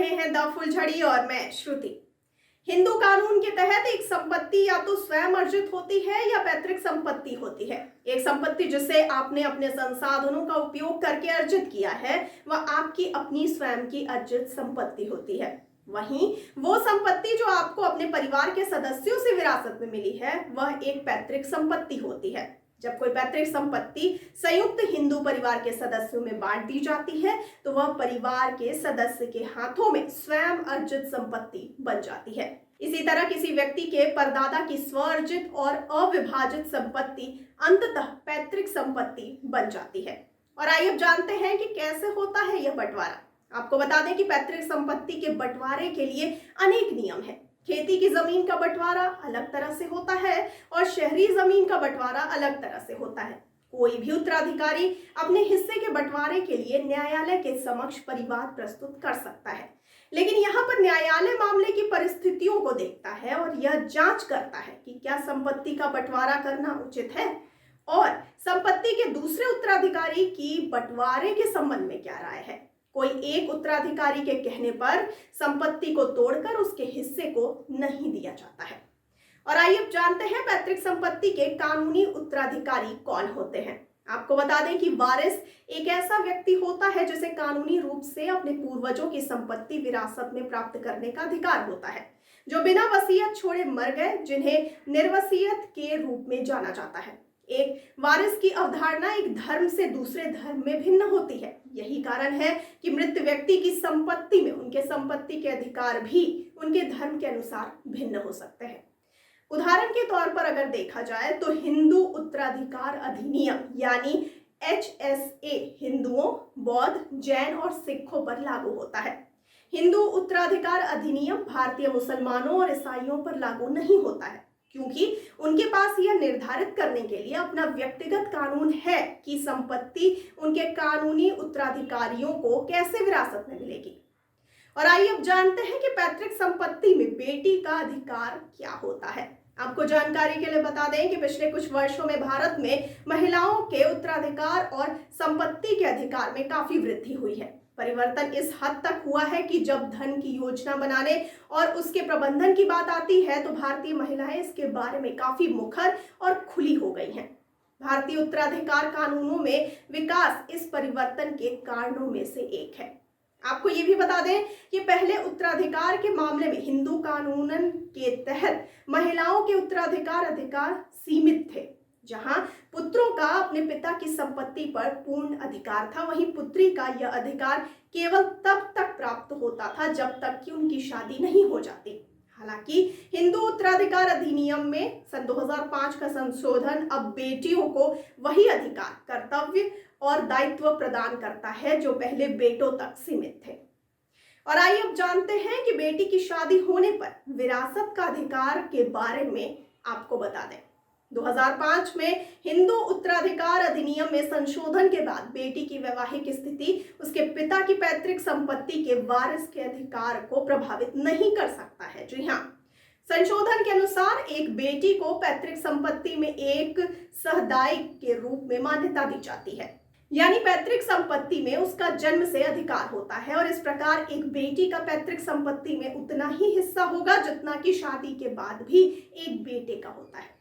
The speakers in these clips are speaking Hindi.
रहे हैं द फुलझड़ी और मैं श्रुति। हिंदू कानून के तहत एक संपत्ति या तो स्वयं अर्जित होती है या पैतृक संपत्ति होती है। एक संपत्ति जिसे आपने अपने संसाधनों का उपयोग करके अर्जित किया है वह आपकी अपनी स्वयं की अर्जित संपत्ति होती है। वहीं वो संपत्ति जो आपको अपने परिवार के सदस्यों से विरासत में मिली है वह एक पैतृक संपत्ति होती है। जब कोई पैतृक संपत्ति संयुक्त हिंदू परिवार के सदस्यों में बांट दी जाती है तो वह परिवार के सदस्य के हाथों में स्वयं अर्जित संपत्ति बन जाती है। इसी तरह किसी व्यक्ति के परदादा की स्वअर्जित और अविभाजित संपत्ति अंततः पैतृक संपत्ति बन जाती है। और आइए अब जानते हैं कि कैसे होता है यह बंटवारा। आपको बता दें कि पैतृक संपत्ति के बंटवारे के लिए अनेक नियम हैं। खेती की जमीन का बंटवारा अलग तरह से होता है और शहरी जमीन का बंटवारा अलग तरह से होता है। कोई भी उत्तराधिकारी अपने हिस्से के बंटवारे के लिए न्यायालय के समक्ष परिवाद प्रस्तुत कर सकता है, लेकिन यहाँ पर न्यायालय मामले की परिस्थितियों को देखता है और यह जांच करता है कि क्या संपत्ति का बंटवारा करना उचित है और संपत्ति के दूसरे उत्तराधिकारी की बंटवारे के संबंध में क्या राय है। कोई एक उत्तराधिकारी के कहने पर संपत्ति को तोड़कर उसके हिस्से को नहीं दिया जाता है। और आइए अब जानते हैं पैतृक संपत्ति के कानूनी उत्तराधिकारी कौन होते हैं। आपको बता दें कि वारिस एक ऐसा व्यक्ति होता है जिसे कानूनी रूप से अपने पूर्वजों की संपत्ति विरासत में प्राप्त करने का अधिकार होता है, जो बिना वसीयत छोड़े मर गए, जिन्हें निर्वसीयत के रूप में जाना जाता है। एक वारिस की अवधारणा एक धर्म से दूसरे धर्म में भिन्न होती है। यही कारण है कि मृत व्यक्ति की संपत्ति में उनके संपत्ति के अधिकार भी उनके धर्म के अनुसार भिन्न हो सकते हैं। उदाहरण के तौर पर अगर देखा जाए तो हिंदू उत्तराधिकार अधिनियम यानी HSA हिंदुओं, बौद्ध, जैन और सिखों पर लागू होता है। हिंदू उत्तराधिकार अधिनियम भारतीय मुसलमानों और ईसाइयों पर लागू नहीं होता है, क्योंकि उनके पास यह निर्धारित करने के लिए अपना व्यक्तिगत कानून है कि संपत्ति उनके कानूनी उत्तराधिकारियों को कैसे विरासत में मिलेगी। और आइए अब जानते हैं कि पैतृक संपत्ति में बेटी का अधिकार क्या होता है। आपको जानकारी के लिए बता दें कि पिछले कुछ वर्षों में भारत में महिलाओं के उत्तराधिकार और संपत्ति के अधिकार में काफी वृद्धि हुई है। परिवर्तन इस हद तक हुआ है कि जब धन की योजना बनाने और उसके प्रबंधन की बात आती है तो भारतीय महिलाएं इसके बारे में काफी मुखर और खुली हो गई हैं। भारतीय उत्तराधिकार कानूनों में विकास इस परिवर्तन के कारणों में से एक है। आपको ये भी बता दें कि पहले उत्तराधिकार के मामले में हिंदू कानूनन के तहत महिलाओं के उत्तराधिकार अधिकार सीमित थे। जहां पुत्रों का अपने पिता की संपत्ति पर पूर्ण अधिकार था, वहीं पुत्री का यह अधिकार केवल तब तक प्राप्त होता था जब तक कि उनकी शादी नहीं हो जाती। हालांकि हिंदू उत्तराधिकार अधिनियम में सन 2005 का संशोधन अब बेटियों को वही अधिकार, कर्तव्य और दायित्व प्रदान करता है जो पहले बेटों तक सीमित थे। और आइए अब जानते हैं कि बेटी की शादी होने पर विरासत का अधिकार के बारे में आपको बता दें। 2005 में हिंदू उत्तराधिकार अधिनियम में संशोधन के बाद बेटी की वैवाहिक स्थिति उसके पिता की पैतृक संपत्ति के वारिस के अधिकार को प्रभावित नहीं कर सकता है। जी हाँ, संशोधन के अनुसार एक बेटी को पैतृक संपत्ति में एक सहदायी के रूप में मान्यता दी जाती है, यानी पैतृक संपत्ति में उसका जन्म से अधिकार होता है और इस प्रकार एक बेटी का पैतृक संपत्ति में उतना ही हिस्सा होगा जितना कि शादी के बाद भी एक बेटे का होता है।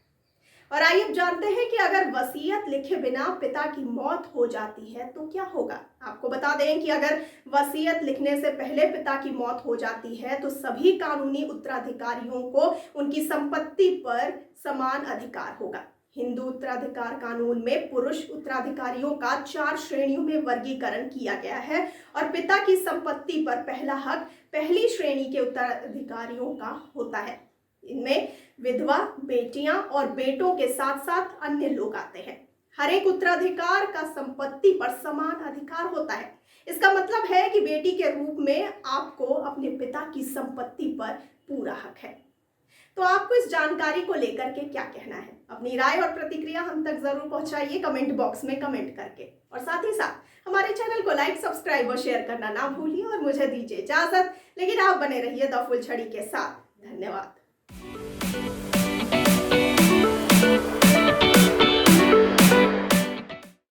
और आइए अब जानते हैं कि अगर वसीयत लिखे बिना पिता की मौत हो जाती है तो क्या होगा। आपको बता दें कि अगर वसीयत लिखने से पहले पिता की मौत हो जाती है तो सभी कानूनी उत्तराधिकारियों को उनकी संपत्ति पर समान अधिकार होगा। हिंदू उत्तराधिकार कानून में पुरुष उत्तराधिकारियों का 4 श्रेणियों में वर्गीकरण किया गया है और पिता की संपत्ति पर पहला हक पहली श्रेणी के उत्तराधिकारियों का होता है। इनमें विधवा, बेटियां और बेटों के साथ साथ अन्य लोग आते हैं। हर एक उत्तराधिकार का संपत्ति पर समान अधिकार होता है। इसका मतलब है कि बेटी के रूप में आपको अपने पिता की संपत्ति पर पूरा हक है। तो आपको इस जानकारी को लेकर के क्या कहना है? अपनी राय और प्रतिक्रिया हम तक जरूर पहुंचाइए कमेंट बॉक्स में कमेंट करके, और साथ ही साथ हमारे चैनल को लाइक, सब्सक्राइब और शेयर करना ना भूलिए। और मुझे दीजिए इजाजत, लेकिन आप बने रहिए द फुलझड़ी के साथ। धन्यवाद।